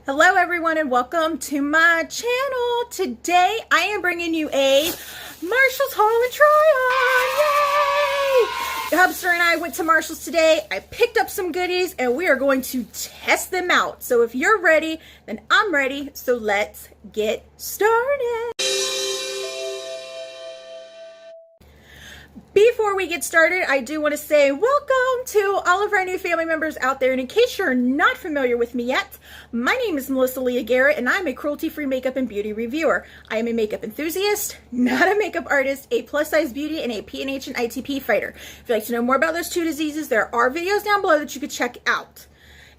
Hello everyone and welcome to my channel. Today I am bringing you a Marshall's haul and try on. Yay! The hubster and I went to Marshall's today. I picked up some goodies and we are going to test them out. So if you're ready, then I'm ready. So let's get started. Before we get started, I do want to say welcome to all of our new family members out there. And in case you're not familiar with me yet, my name is Leah Garrett, and I'm a cruelty-free makeup and beauty reviewer. I am a makeup enthusiast, not a makeup artist, a plus-size beauty, and a PNH and ITP fighter. If you'd like to know more about those two diseases, there are videos down below that you could check out.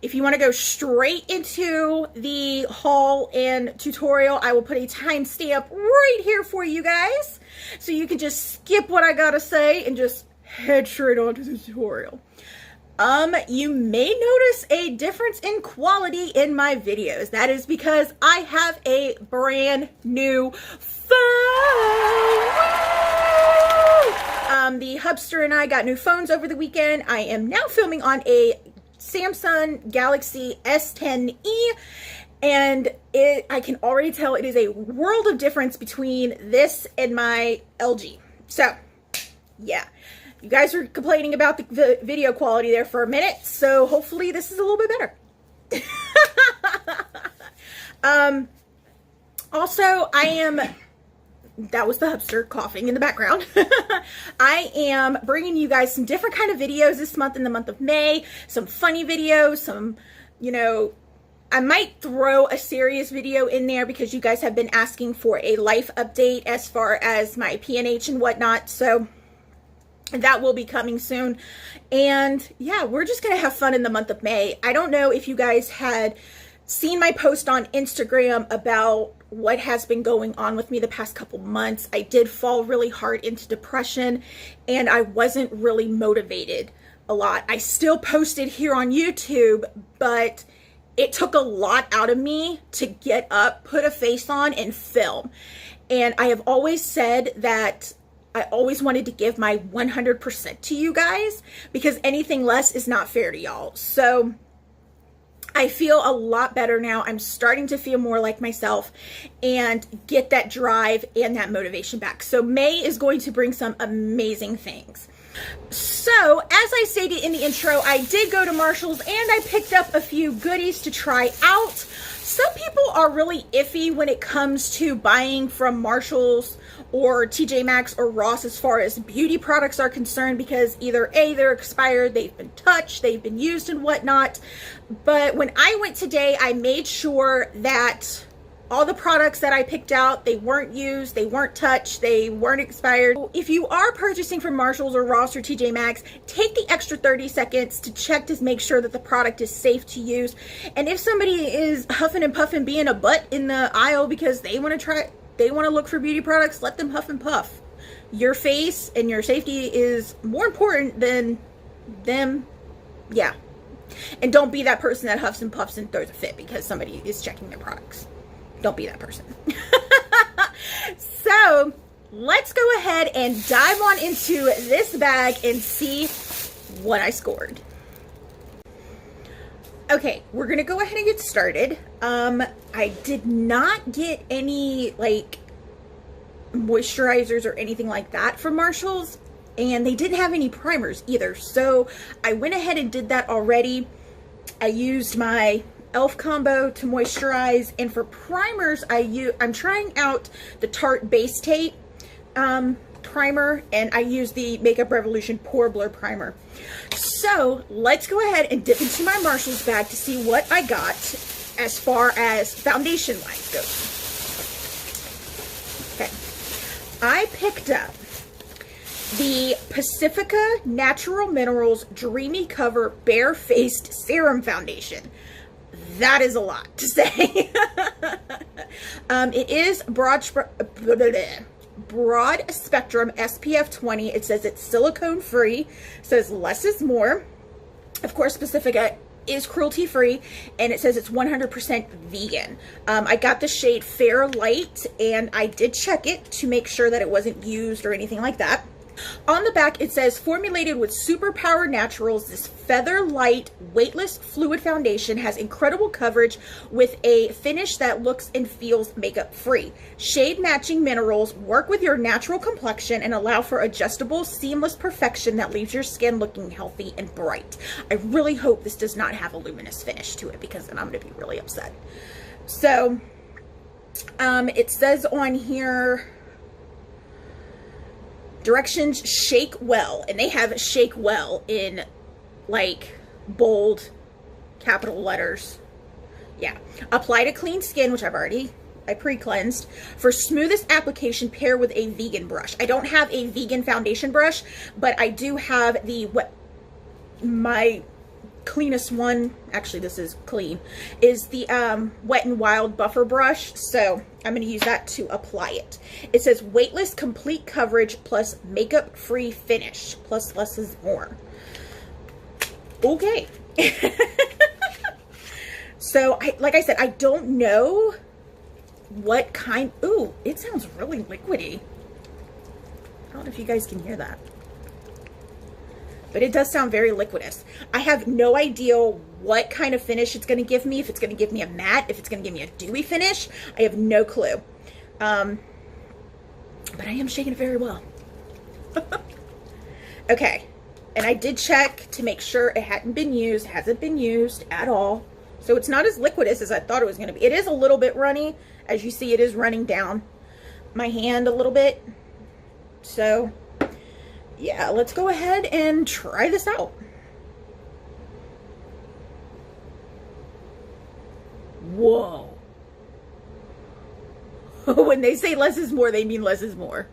If you want to go straight into the haul and tutorial, I will put a timestamp right here for you guys. So you can just skip what I gotta say and just head straight on to the tutorial. You may notice a difference in quality in my videos. That is because I have a brand new phone. The hubster and I got new phones over the weekend. I am now filming on a Samsung Galaxy S10e, and I can already tell it is a world of difference between this and my LG. So yeah, you guys were complaining about the video quality there for a minute, so hopefully this is a little bit better. Also, that was the hubster coughing in the background. I am bringing you guys some different kind of videos this month, in the month of May. Some funny videos, some, I might throw a serious video in there because you guys have been asking for a life update as far as my PNH and whatnot. So that will be coming soon. And yeah, we're just going to have fun in the month of May. I don't know if you guys had seen my post on Instagram about what has been going on with me the past couple months. I did fall really hard into depression and I wasn't really motivated a lot. I still posted here on YouTube, but it took a lot out of me to get up, put a face on, and film. And I have always said that I always wanted to give my 100% to you guys because anything less is not fair to y'all. So I feel a lot better now. I'm starting to feel more like myself and get that drive and that motivation back. So May is going to bring some amazing things. So as I stated in the intro, I did go to Marshall's and I picked up a few goodies to try out. Some people are really iffy when it comes to buying from Marshall's or TJ Maxx or Ross as far as beauty products are concerned, because either A, they're expired, they've been touched, they've been used and whatnot. But when I went today, I made sure that all the products that I picked out, they weren't used, they weren't touched, they weren't expired. If you are purchasing from Marshall's or Ross or TJ Maxx, take the extra 30 seconds to check to make sure that the product is safe to use. And if somebody is huffing and puffing, being a butt in the aisle because they want to look for beauty products, let them huff and puff. Your face and your safety is more important than them. Yeah. And don't be that person that huffs and puffs and throws a fit because somebody is checking their products. Don't be that person. So let's go ahead and dive on into this bag and see what I scored. Okay, we're gonna go ahead and get started. I did not get any like moisturizers or anything like that from Marshall's, and they didn't have any primers either. So I went ahead and did that already. I used my e.l.f. combo to moisturize, and for primers I'm trying out the Tarte Base Tape primer, and I use the Makeup Revolution Pore Blur primer. So let's go ahead and dip into my Marshall's bag to see what I got as far as foundation line goes. Okay, I picked up the Pacifica Natural Minerals Dreamy Cover Bare Faced Serum Foundation. That is a lot to say. It is broad spectrum SPF 20. It says it's silicone free. It says less is more. Of course, Pacifica is cruelty free, and it says it's 100% vegan. I got the shade Fair Light, and I did check it to make sure that it wasn't used or anything like that. On the back, it says, formulated with Superpower Naturals, this feather light, weightless fluid foundation has incredible coverage with a finish that looks and feels makeup free. Shade matching minerals work with your natural complexion and allow for adjustable, seamless perfection that leaves your skin looking healthy and bright. I really hope this does not have a luminous finish to it, because then I'm going to be really upset. So, it says on here, directions, shake well, and they have shake well in like bold capital letters. Yeah. Apply to clean skin, which I pre-cleansed. For smoothest application, pair with a vegan brush. I don't have a vegan foundation brush, but I do have my cleanest one, actually this is clean, is the Wet n Wild buffer brush, so I'm going to use that to apply it. It says weightless complete coverage plus makeup free finish, plus less is more. Okay. So like I said, I don't know what kind. Ooh, it sounds really liquidy. I don't know if you guys can hear that, but it does sound very liquidous. I have no idea what kind of finish it's going to give me. If it's going to give me a matte, if it's going to give me a dewy finish, I have no clue. But I am shaking it very well. Okay. And I did check to make sure it hadn't been used. Hasn't been used at all. So it's not as liquidous as I thought it was going to be. It is a little bit runny. As you see, it is running down my hand a little bit. So yeah, let's go ahead and try this out. Whoa. When they say less is more, they mean less is more.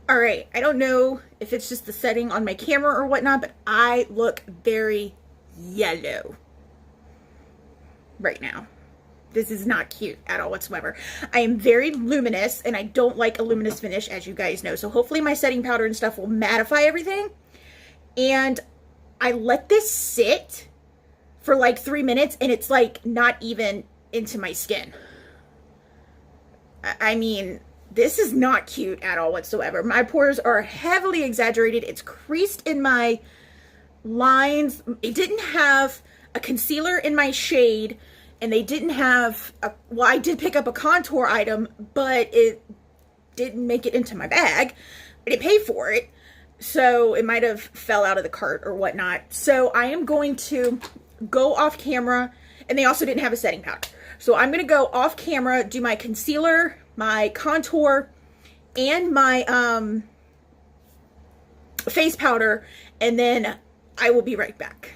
All right, I don't know if it's just the setting on my camera or whatnot, but I look very yellow right now. This is not cute at all whatsoever. I am very luminous, and I don't like a luminous finish, as you guys know. So hopefully my setting powder and stuff will mattify everything. And I let this sit for like 3 minutes, and it's like not even into my skin. I mean, this is not cute at all whatsoever. My pores are heavily exaggerated. It's creased in my lines. It didn't have a concealer in my shade, and they didn't have a, well, I did pick up a contour item, but it didn't make it into my bag. I didn't pay for it, so it might have fell out of the cart or whatnot. So I am going to go off camera, and they also didn't have a setting powder. So I'm going to go off camera, do my concealer, my contour, and my face powder, and then I will be right back.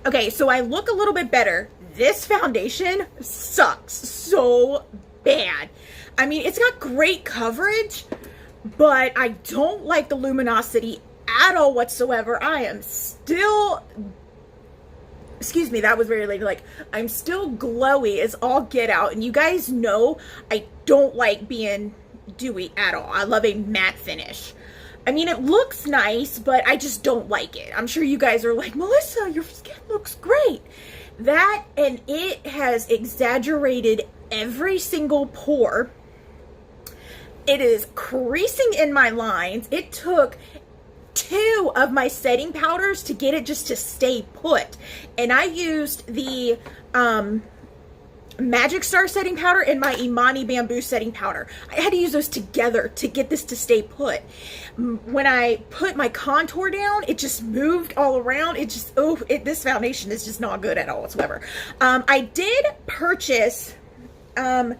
Okay, so I look a little bit better. This foundation sucks so bad. I mean, it's got great coverage, but I don't like the luminosity at all whatsoever. I am still, excuse me, that was very ladylike. I'm still glowy as all get out, and you guys know I don't like being dewy at all. I love a matte finish. I mean, it looks nice, but I just don't like it. I'm sure you guys are like, Melissa, your skin looks great. That, and it has exaggerated every single pore. It is creasing in my lines. It took 2 of my setting powders to get it just to stay put. And I used the Magic Star setting powder and my Emani Bamboo setting powder. I had to use those together to get this to stay put. When I put my contour down, it just moved all around. It just, oh, this foundation is just not good at all whatsoever. I did purchase the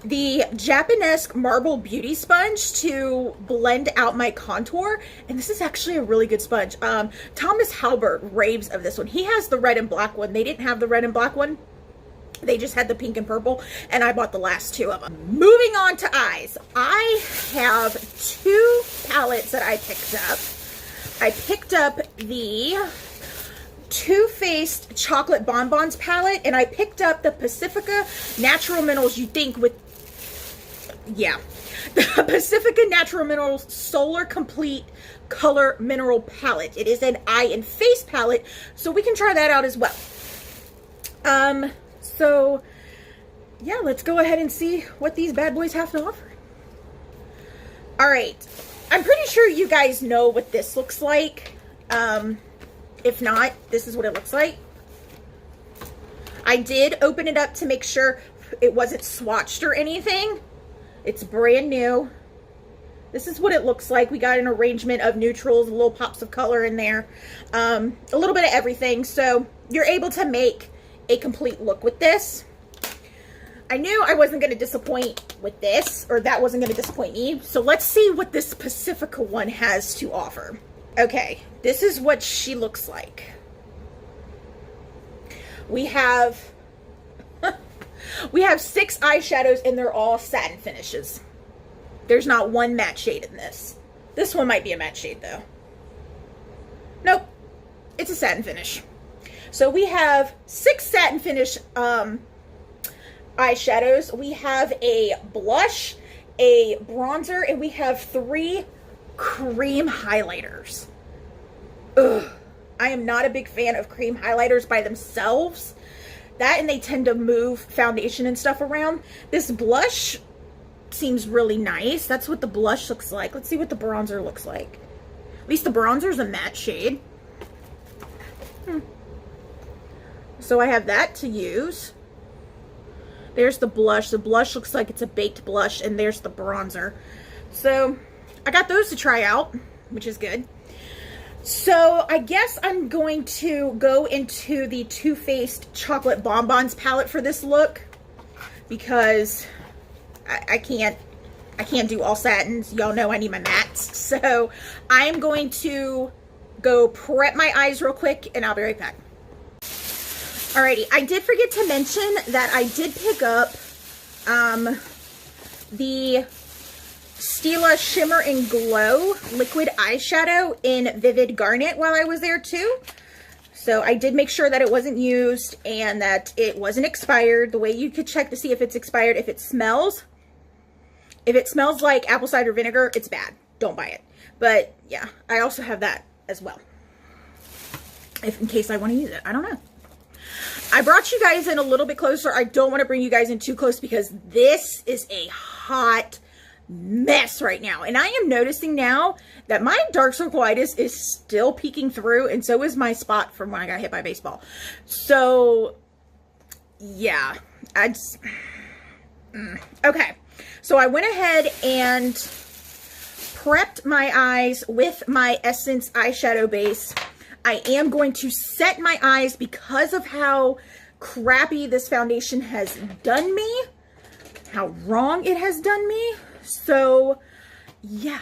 Japanesque Marble Beauty Sponge to blend out my contour, and this is actually a really good sponge. Thomas Halbert raves of this one. He has the red and black one. They didn't have the red and black one. They just had the pink and purple, and I bought the last 2 of them. Moving on to eyes. I have 2 palettes that I picked up. I picked up the Too Faced Chocolate Bonbons palette, and I picked up the Pacifica Natural Minerals You Think with, yeah, the Pacifica Natural Minerals Solar Complete Color Mineral Palette. It is an eye and face palette, so we can try that out as well. So yeah, let's go ahead and see what these bad boys have to offer. All right, I'm pretty sure you guys know what this looks like. If not, this is what it looks like. I did open it up to make sure it wasn't swatched or anything. It's brand new. This is what it looks like. We got an arrangement of neutrals, little pops of color in there, a little bit of everything. So you're able to make a complete look with this. I knew I wasn't going to disappoint with this, or that wasn't going to disappoint me. So let's see what this Pacifica one has to offer. Okay, this is what she looks like. We have 6 eyeshadows and they're all satin finishes. There's not one matte shade in this. This one might be a matte shade though. Nope, it's a satin finish. So we have 6 satin finish eyeshadows. We have a blush, a bronzer, and we have 3 cream highlighters. Ugh. I am not a big fan of cream highlighters by themselves. That, and they tend to move foundation and stuff around. This blush seems really nice. That's what the blush looks like. Let's see what the bronzer looks like. At least the bronzer's a matte shade. So I have that to use. There's the blush. The blush looks like it's a baked blush, and there's the bronzer. So I got those to try out, which is good. So I guess I'm going to go into the Too Faced Chocolate Bonbons palette for this look, because I can't do all satins. Y'all know I need my mattes. So I'm going to go prep my eyes real quick, and I'll be right back. Alrighty, I did forget to mention that I did pick up the Stila Shimmer and Glow liquid eyeshadow in Vivid Garnet while I was there too. So I did make sure that it wasn't used and that it wasn't expired. The way you could check to see if it's expired, if it smells like apple cider vinegar, it's bad. Don't buy it. But yeah, I also have that as well, if in case I want to use it. I don't know. I brought you guys in a little bit closer. I don't want to bring you guys in too close because this is a hot mess right now, and I am noticing now that my dark circleitis is still peeking through, and so is my spot from when I got hit by a baseball. So yeah, okay, so I went ahead and prepped my eyes with my Essence eyeshadow base. I am going to set my eyes because of how crappy this foundation has done me, how wrong it has done me. So yeah,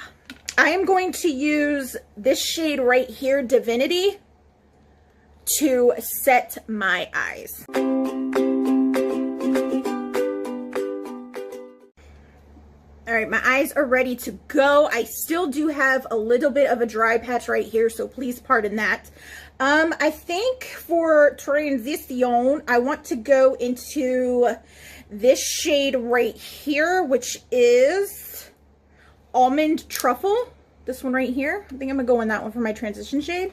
I am going to use this shade right here, Divinity, to set my eyes. All right, my eyes are ready to go. I still do have a little bit of a dry patch right here, so please pardon that. I think for transition, I want to go into this shade right here, which is Almond Truffle. This one right here. I think I'm gonna go in that one for my transition shade.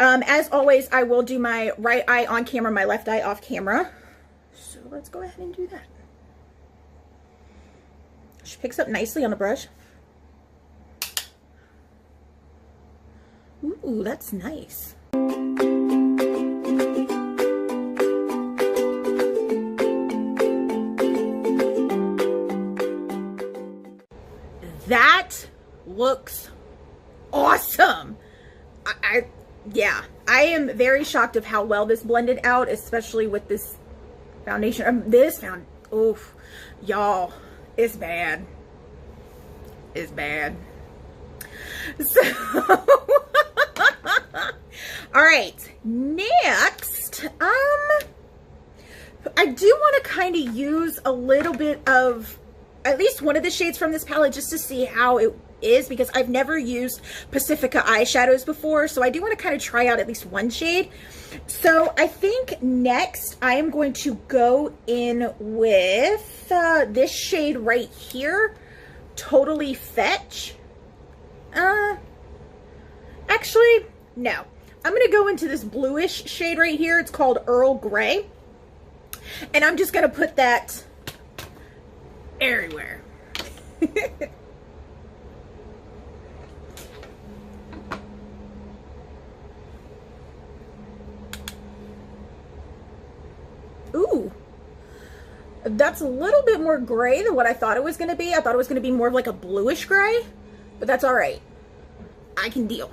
As always, I will do my right eye on camera, my left eye off camera. So let's go ahead and do that. She picks up nicely on a brush. Ooh, that's nice. That looks awesome. Yeah, I am very shocked of how well this blended out, especially with this foundation. Oof, y'all, it's bad. It's bad. So, all right, next, I do want to kind of use a little bit of at least one of the shades from this palette just to see how it is, because I've never used Pacifica eyeshadows before, so I do want to kind of try out at least one shade. So I think next I am going to go in with this shade right here, Totally Fetch. Actually, no. I'm going to go into this bluish shade right here. It's called Earl Grey. And I'm just going to put that everywhere. Ooh. That's a little bit more gray than what I thought it was going to be. I thought it was going to be more of like a bluish gray, but that's all right. I can deal.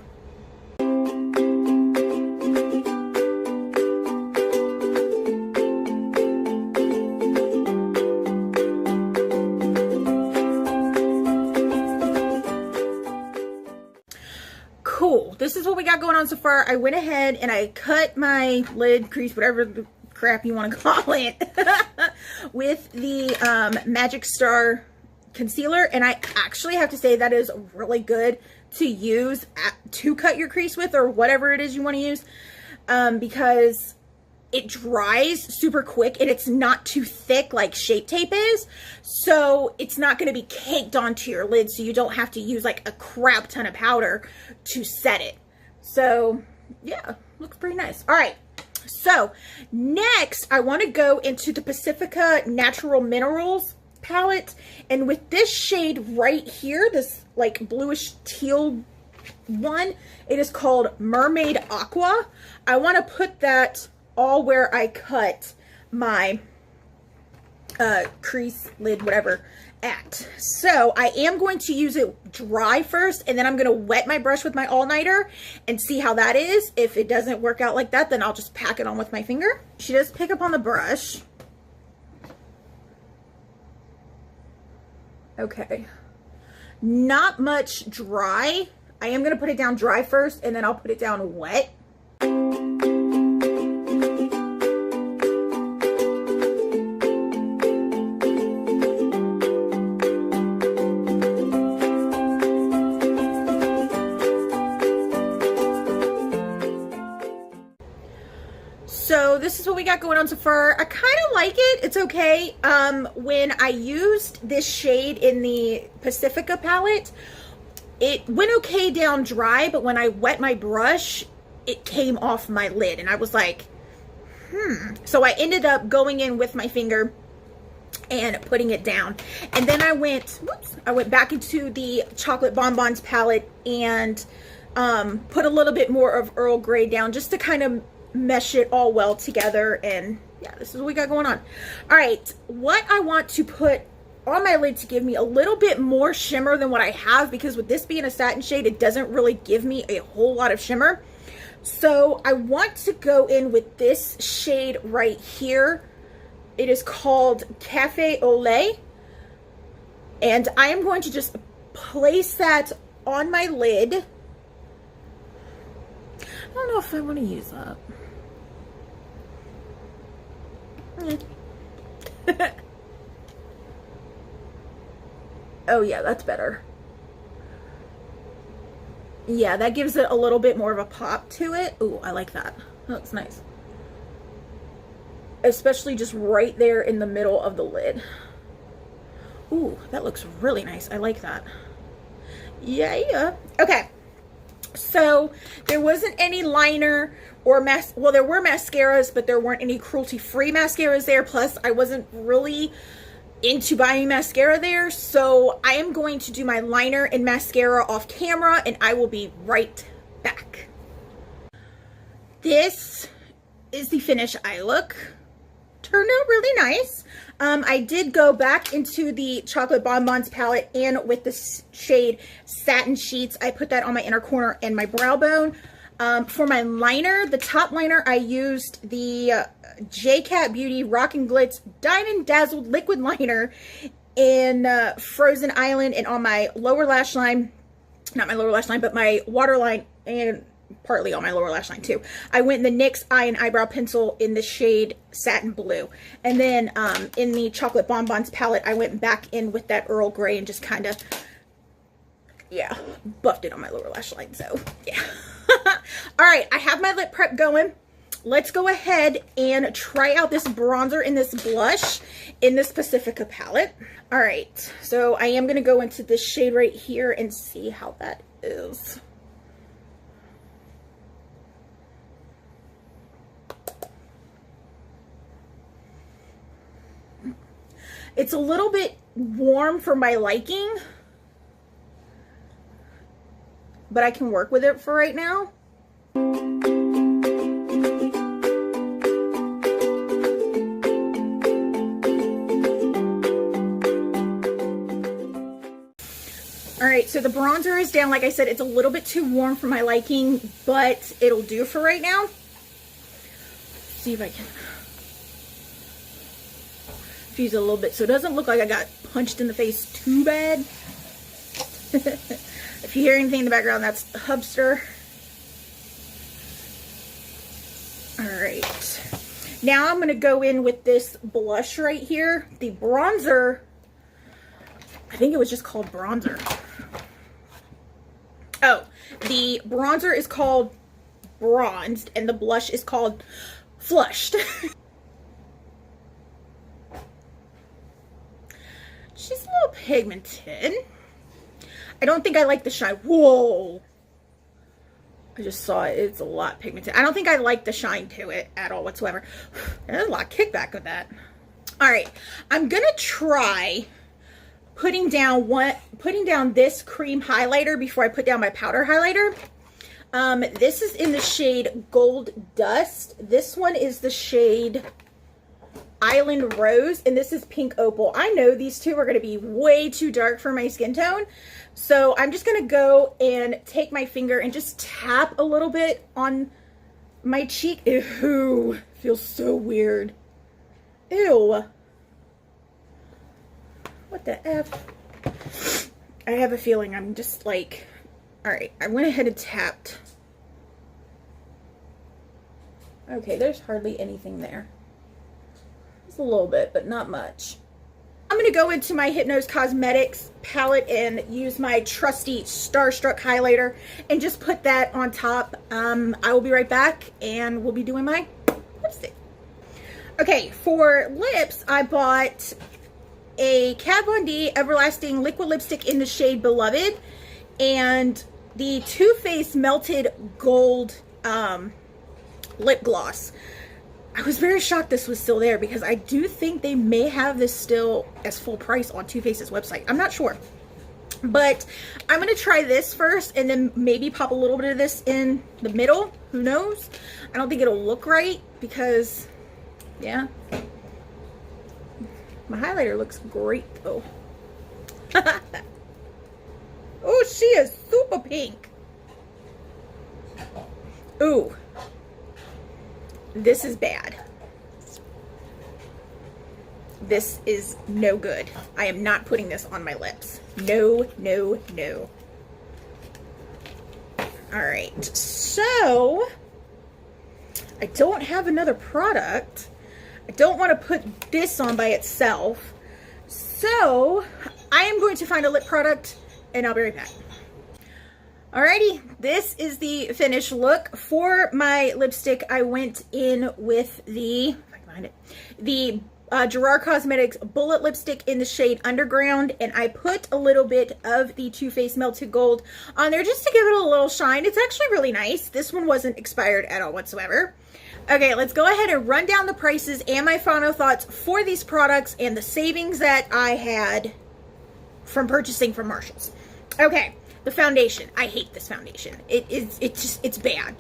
Cool. This is what we got going on so far. I went ahead and I cut my lid crease, whatever the crap you want to call it, with the Magic Star concealer. And I actually have to say that is really good to use to cut your crease with, or whatever it is you want to use, because it dries super quick and it's not too thick like Shape Tape is. So it's not going to be caked onto your lid, so you don't have to use like a crap ton of powder to set it. So yeah, looks pretty nice. All right. So next I want to go into the Pacifica Natural Minerals palette, and with this shade right here, this like bluish teal one, it is called Mermaid Aqua. I want to put that all where I cut my crease, lid, whatever at. So I am going to use it dry first, and then I'm going to wet my brush with my all-nighter and see how that is. If it doesn't work out like that, then I'll just pack it on with my finger. She does pick up on the brush. Okay. Not much dry. I am going to put it down dry first, and then I'll put it down wet. So this is what we got going on so far. I kind of like it. It's okay. When I used this shade in the Pacifica palette, it went okay down dry, but when I wet my brush, it came off my lid, and I was like, So I ended up going in with my finger and putting it down. And then I went back into the Chocolate Bonbons palette and put a little bit more of Earl Grey down just to kind of mesh it all well together. And yeah, this is what we got going on. All right, what I want to put on my lid to give me a little bit more shimmer than what I have, because with this being a satin shade, it doesn't really give me a whole lot of shimmer. So I want to go in with this shade right here. It is called Café au Lait, and I am going to just place that on my lid. I don't know if I want to use that. Oh yeah, that's better. Yeah, that gives it a little bit more of a pop to it. Ooh, I like that. That looks nice. Especially just right there in the middle of the lid. Ooh, that looks really nice. I like that. Yeah. Okay. So there wasn't any liner or well, there were mascaras, but there weren't any cruelty-free mascaras there. Plus, I wasn't really into buying mascara there, so I am going to do my liner and mascara off camera, and I will be right back. This is the finished eye look. Turned out really nice. I did go back into the Chocolate Bonbons palette, and with the shade Satin Sheets, I put that on my inner corner and my brow bone. For my liner, the top liner, I used the J-Cat Beauty Rockin' Glitz Diamond Dazzled Liquid Liner in Frozen Island, and on my lower lash line, not my lower lash line, but my waterline, and partly on my lower lash line too, I went in the NYX Eye and Eyebrow Pencil in the shade Satin Blue. And then in the Chocolate Bonbons palette, I went back in with that Earl Grey and just kind of, yeah, buffed it on my lower lash line. So, yeah. All right, I have my lip prep going. let's go ahead and try out this bronzer and this blush in this Pacifica palette. All right, so I am going to go into this shade right here and see how that is. It's a little bit warm for my liking, but I can work with it for right now. All right, so the bronzer is down. Like I said, it's a little bit too warm for my liking, but it'll do for right now. See if I can fuse it a little bit so it doesn't look like I got punched in the face too bad. If you hear anything in the background, that's the hubster. All right, now I'm gonna go in with this blush right here. The bronzer, I think it was just called bronzer. Oh, the bronzer is called bronzed and the blush is called flushed. She's a little pigmented. I don't think I like the shine. Whoa. I just saw it. It's a lot pigmented. I don't think I like the shine to it at all whatsoever. There's a lot of kickback with that. All right. I'm going to try putting down this cream highlighter before I put down my powder highlighter. This is in the shade Gold Dust. This one is the shade Island Rose, and this is Pink Opal. I know these two are going to be way too dark for my skin tone, so I'm just going to go and take my finger and just tap a little bit on my cheek. Ew, feels so weird. Ew. What the F? I have a feeling I'm just like, all right, I went ahead and tapped. Okay, there's hardly anything there. Just a little bit, but not much. I'm going to go into my Hypnose Cosmetics palette and use my trusty Starstruck highlighter and just put that on top. I will be right back and we'll be doing my lipstick. Okay, for lips, I bought a Kat Von D Everlasting Liquid Lipstick in the shade Beloved and the Too Faced Melted Gold lip gloss. I was very shocked this was still there because I do think they may have this still as full price on Too Faced's website. I'm not sure. But I'm going to try this first and then maybe pop a little bit of this in the middle. Who knows? I don't think it'll look right because, yeah. My highlighter looks great though. Oh, she is super pink. Ooh. This is bad. This is no good. I am not putting this on my lips. No, no, no. All right. So, I don't have another product. I don't want to put this on by itself. So, I am going to find a lip product and I'll be right back. Alrighty, this is the finished look. For my lipstick, I went in with the, if I can find it, the Gerard Cosmetics Bullet Lipstick in the shade Underground, and I put a little bit of the Too Faced Melted Gold on there just to give it a little shine. It's actually really nice. This one wasn't expired at all whatsoever. Okay, let's go ahead and run down the prices and my final thoughts for these products and the savings that I had from purchasing from Marshall's. Okay. The foundation. I hate this foundation. It's bad.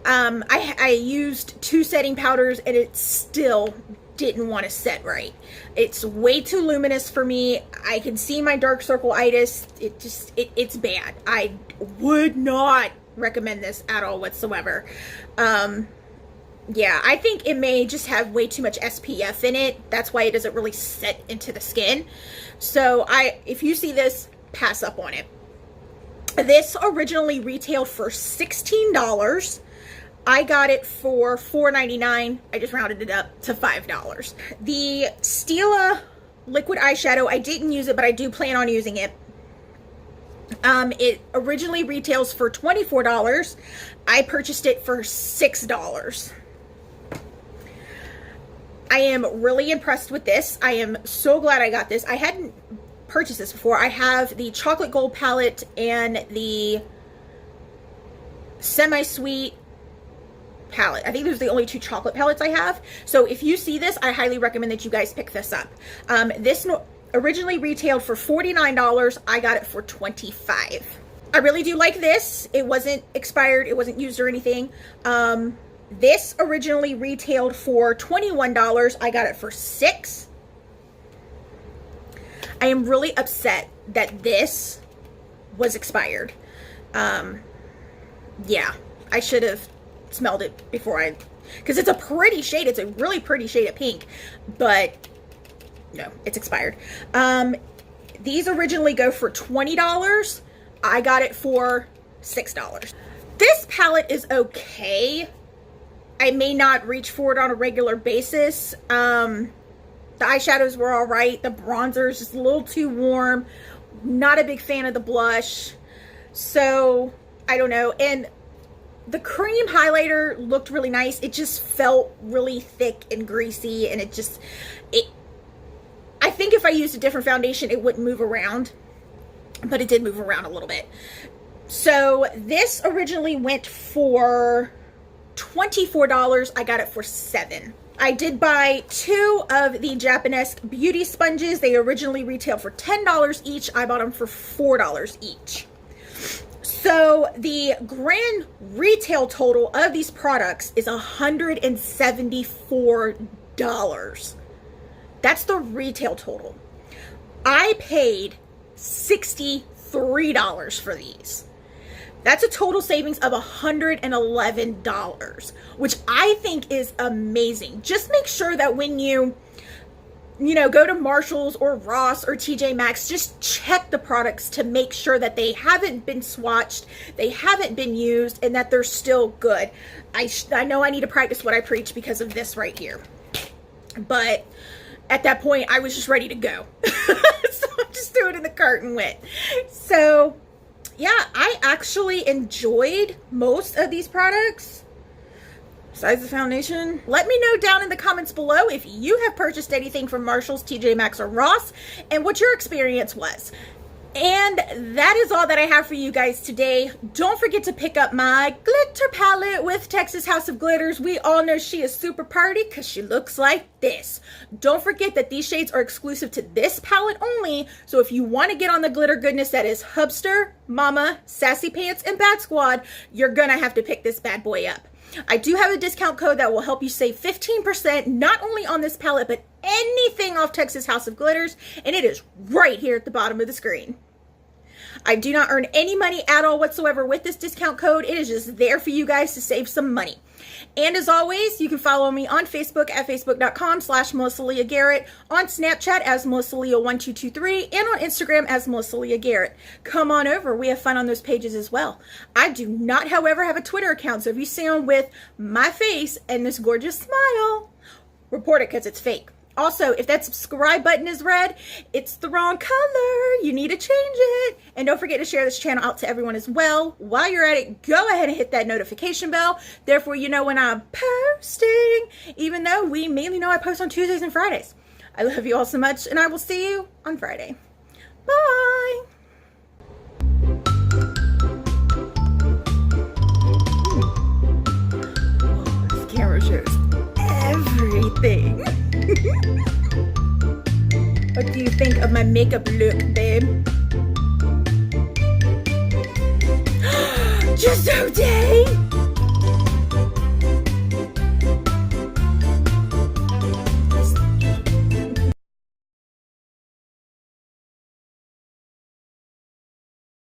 I used 2 setting powders and it still didn't want to set right. It's way too luminous for me. I can see my dark circle itis. It's bad. I would not recommend this at all whatsoever. Yeah, I think it may just have way too much SPF in it. That's why it doesn't really set into the skin. So if you see this, pass up on it. This originally retailed for $16. I got it for $4.99. I just rounded it up to $5. The Stila liquid eyeshadow, I didn't use it, but I do plan on using it. It originally retails for $24. I purchased it for $6. I am really impressed with this. I am so glad I got this. I hadn't purchased this before. I have the chocolate gold palette and the semi-sweet palette. I think those are the only two chocolate palettes I have. So if you see this, I highly recommend that you guys pick this up. This originally retailed for $49. I got it for $25. I really do like this. It wasn't expired. It wasn't used or anything. This originally retailed for $21. I got it for $6. I am really upset that this was expired. Yeah, I should have smelled it before because it's a pretty shade. It's a really pretty shade of pink, but no, it's expired. These originally go for $20. I got it for $6. This palette is okay. I may not reach for it on a regular basis. The eyeshadows were all right. The bronzer is just a little too warm. Not a big fan of the blush. So, I don't know. And the cream highlighter looked really nice. It just felt really thick and greasy. And I think if I used a different foundation, it wouldn't move around. But it did move around a little bit. So, this originally went for $24. I got it for $7. I did buy 2 of the Japanese beauty sponges. They originally retailed for $10 each. I bought them for $4 each. So the grand retail total of these products is $174. That's the retail total. I paid $63 for these. That's a total savings of $111, which I think is amazing. Just make sure that when you go to Marshall's or Ross or TJ Maxx, just check the products to make sure that they haven't been swatched, they haven't been used, and that they're still good. I know I need to practice what I preach because of this right here. But at that point, I was just ready to go. So I just threw it in the cart and went. So yeah, I actually enjoyed most of these products. Besides the foundation. Let me know down in the comments below if you have purchased anything from Marshall's, TJ Maxx, or Ross, and what your experience was. And that is all that I have for you guys today. Don't forget to pick up my glitter palette with Texas House of Glitters. We all know she is super party because she looks like this. Don't forget that these shades are exclusive to this palette only. So if you want to get on the glitter goodness that is Hubster, Mama, Sassy Pants, and Bad Squad, you're going to have to pick this bad boy up. I do have a discount code that will help you save 15%, not only on this palette, but anything off Texas House of Glitters, and it is right here at the bottom of the screen. I do not earn any money at all whatsoever with this discount code. It is just there for you guys to save some money. And as always, you can follow me on Facebook at facebook.com/MelissaLeahGarrett, on Snapchat as MelissaLeah1223, and on Instagram as MelissaLeahGarrett. Come on over. We have fun on those pages as well. I do not, however, have a Twitter account, so if you see one with my face and this gorgeous smile, report it because it's fake. Also, if that subscribe button is red, it's the wrong color. You need to change it. And don't forget to share this channel out to everyone as well. While you're at it, go ahead and hit that notification bell. Therefore, you know when I'm posting, even though we mainly know I post on Tuesdays and Fridays. I love you all so much, and I will see you on Friday. Bye. This camera shows everything. What do you think of my makeup look, babe? Just so day.